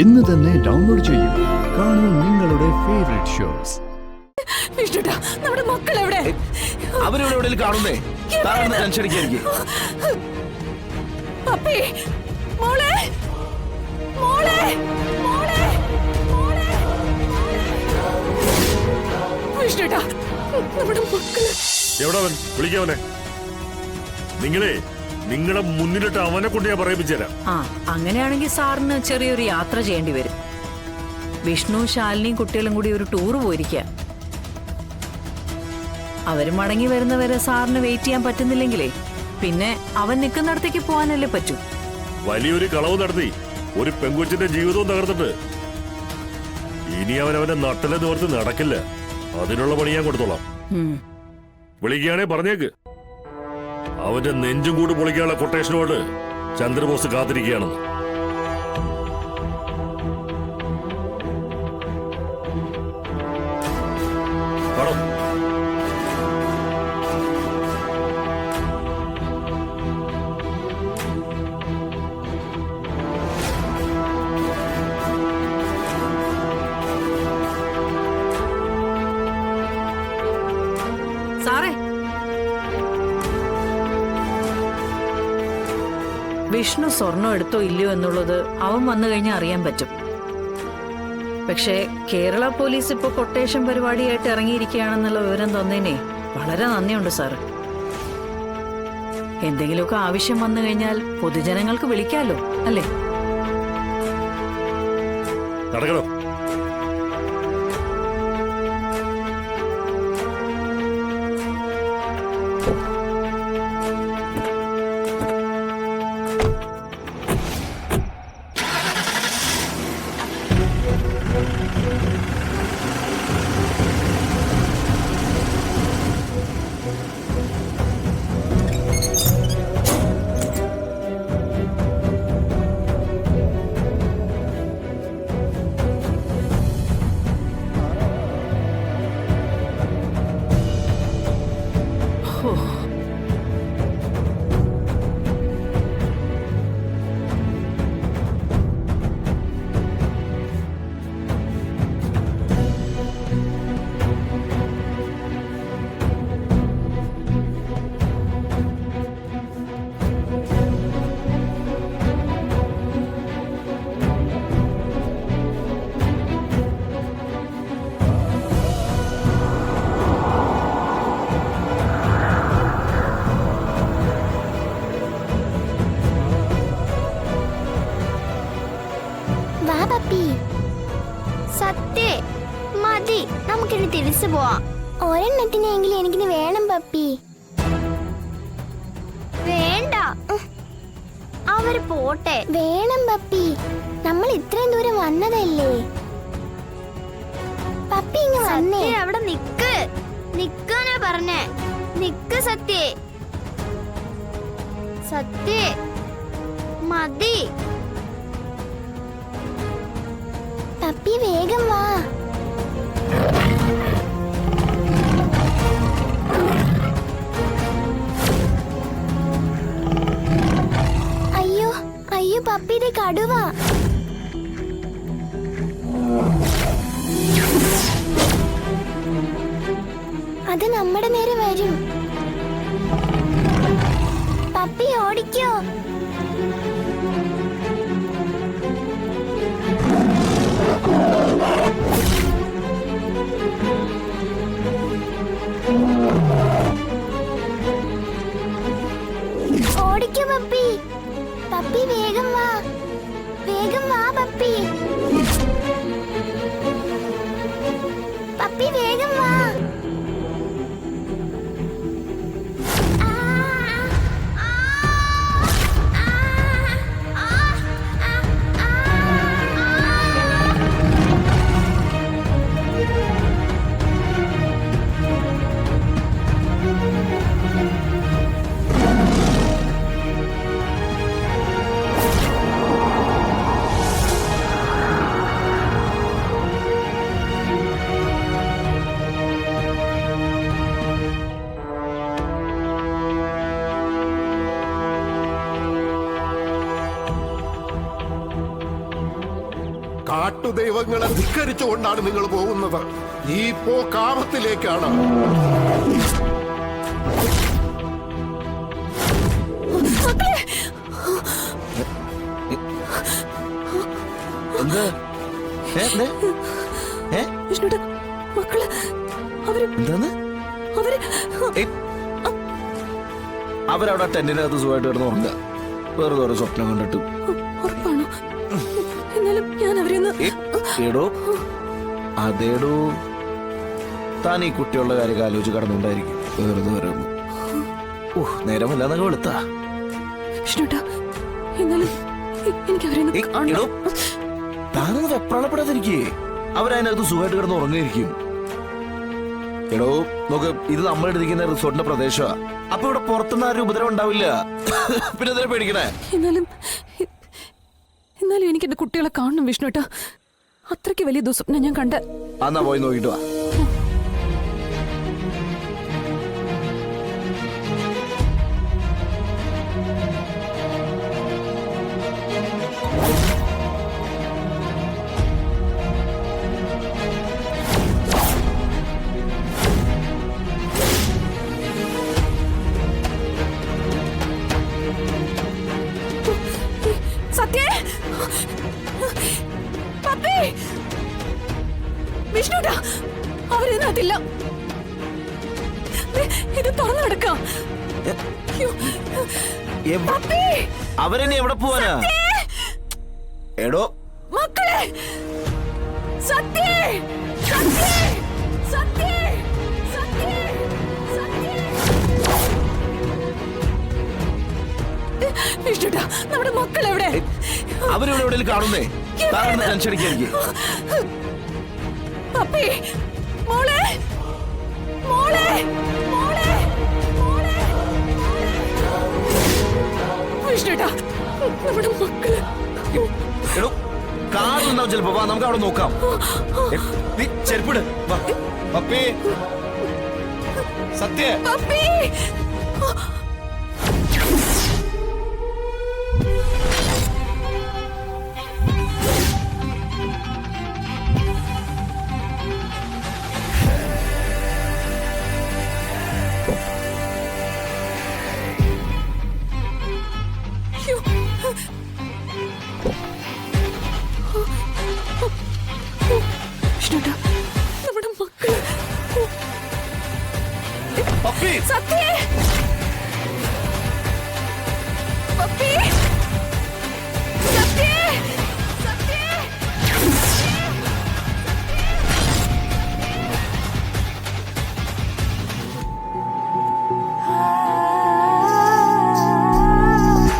ഇന്ന് തന്നെ ഡൗൺലോഡ് ചെയ്യൂ. കാണൂ നിങ്ങളുടെ ഫേവറേറ്റ് ഷോസ്. നമ്മുടെ മക്കൾ എവിടെ? അവരെവിടെ കാണുന്നേ? ടെൻഷൻ അടിക്കായിരിക്കും. പപ്പി, മോളെ, മോളെ, മോളെ, മോളെ. വിഷ്ണുട്ടാ, നമ്മുടെ മക്കള് എവിടെ? അവൻ വിളിക്കവനെ. നിങ്ങളുടെ മുന്നിലിട്ട് അവനെ കൊണ്ട് ഞാൻ പറയിപ്പിച്ചുതരാം. അങ്ങനെയാണെങ്കിൽ സാറിന് ചെറിയൊരു യാത്ര ചെയ്യേണ്ടി വരും. വിഷ്ണു, ശാലിനിയും കുട്ടികളും കൂടി ഒരു ടൂർ പോയിരിക്കുക. അവര് മടങ്ങി വരുന്നവരെ സാറിന് വെയിറ്റ് ചെയ്യാൻ പറ്റുന്നില്ലെങ്കിലേ പിന്നെ അവൻ നിൽക്കുന്നിടത്തേക്ക് പോകാനല്ലേ പറ്റൂ. വലിയൊരു കളവ് നടത്തി ഒരു പെൺകൊച്ചിന്റെ ജീവിതവും തകർത്തിട്ട് ഇനി അവനവന്റെ നട്ടലെ നിവർത്തി നടക്കില്ല. അതിനുള്ള പണി ഞാൻ കൊടുത്തോളാം. വിളിക്കുകയാണെ പറഞ്ഞേക്ക്. അവന്റെ നെഞ്ചും കൂടി പൊളിക്കാനുള്ള കൊട്ടേഷനോട് ചന്ദ്രബോസ് കാത്തിരിക്കുകയാണെന്ന്. പടം സാറേ, വിഷ്ണു സ്വർണം എടുത്തോ ഇല്ലയോ എന്നുള്ളത് അവൻ വന്നു കഴിഞ്ഞാൽ അറിയാൻ പറ്റും. പക്ഷേ കേരള പോലീസ് ഇപ്പൊ കൊട്ടേഷൻ പരിപാടിയായിട്ട് ഇറങ്ങിയിരിക്കുകയാണെന്നുള്ള വിവരം തന്നേനെ വളരെ നന്ദിയുണ്ട് സാറ്. എന്തെങ്കിലുമൊക്കെ ആവശ്യം വന്നു കഴിഞ്ഞാൽ പൊതുജനങ്ങൾക്ക് വിളിക്കാലോ, അല്ലേ? നടക്കണം. സത്യ മതി, നമുക്കിനി തിരിച്ചു പോവാം. ഒരെണ്ണത്തിനെങ്കിലും എനിക്കിന് വേണം പപ്പി. വേണ്ട, അവര് പോട്ടെ. വേണം പപ്പി, നമ്മൾ ഇത്രയും ദൂരം വന്നതല്ലേ. പപ്പി ഇങ്ങ് വന്നേ. അവിടെ നിക്ക്, നിക്കാനാ പറഞ്ഞേ. നിക്ക് സത്യേ, സത്യേ മതി. പപ്പി വേഗം വാ. അയ്യോ അയ്യോ പപ്പി, ഇത് കടുവ. അത് നമ്മുടെ നേരെ വരും. പപ്പി ഓടിക്കോ. ഓടിക്കോ പപ്പി. പപ്പി വേഗം വാ, വേഗം വാ പപ്പി. പപ്പി വേഗം വാ. കാട്ടുദൈവങ്ങളെ ധിക്കരിച്ചുകൊണ്ടാണ് നിങ്ങൾ പോകുന്നത്. ഈ പോക്കാപത്തിലേക്കാണ്. എന്ത്? വിഷ്ണുട്ടാ, മക്കള് അവര് എന്താന്ന്? അവര് അവരവിടെ ടെന്റിനകത്ത് സുഖമായിട്ട് കിടന്ന് ഉറങ്ങുക. വെറുതെ ഓരോ സ്വപ്നം കണ്ടിട്ട്. ഉറപ്പാണോ? എന്നാലും ഞാൻ അവരെന്ന് ഏടോ അതേടോ, താൻ ഈ കുട്ടികളുടെ കാര്യം ആലോചിച്ച് കടന്നുകൊണ്ടായിരിക്കും വെറുതെ വരുന്നു. നേരമല്ലാന്നങ്ങ് വെളുത്താ. വിഷ്ണുട്ടാ, എന്നാലും എനിക്ക് അവരെന്ന് താനൊന്ന് വെപ്രാളപ്പെടാതിരിക്കേ. അവരതിനകത്ത് സുഖമായിട്ട് കിടന്ന് ഉറങ്ങിയിരിക്കും. എടോ നോക്ക്, ഇത് നമ്മളെടുത്തിരിക്കുന്ന റിസോർട്ടിന്റെ പ്രദേശമാ. അപ്പൊ ഇവിടെ പുറത്തുനിന്ന് ആരും ഉപദ്രവം ഉണ്ടാവില്ല. പിന്നെ എന്തിനാ പേടിക്കണേ? എന്നാലും എനിക്ക് എന്റെ കുട്ടികളെ കാണണം വിഷ്ണുട്ടാ. അത്രയ്ക്ക് വലിയ ദുസ്വപ്നം ഞാൻ കണ്ട. എന്നാ പോയി നോക്കിട്ട് വാ. സത്യേ, പപ്പി, വിഷ്ണുട്ടാ, അവരിതിനകത്തില്ല. ഇത് തുറന്നു കിടക്കാം. അവരെന്നെ എവിടെ പോവാനാ? എടോ മക്കളെ, സത്യേ, സത്യേ, സത്യേ, സത്യേ, സത്യേ. വിഷ്ണുട്ടാ, നമ്മുടെ മക്കൾ എവിടെ? അവരിവിടെ എവിടെയും കാണുന്നേ. താങ്കൾ ടെൻഷൻ അടിക്കാതിരിക്കും. പപ്പി, മോളെ, മോളെ, മോളെ, മോളെ. വിഷ്ണുട്ടാ, നമ്മുടെ മക്കള്. എടോ കാറിലുണ്ടാവും ചിലപ്പോ. വാ, നമുക്ക് അവിടെ നോക്കാം. നീ ചെരുപ്പിട്. വാ പപ്പി. സത്യ പപ്പി.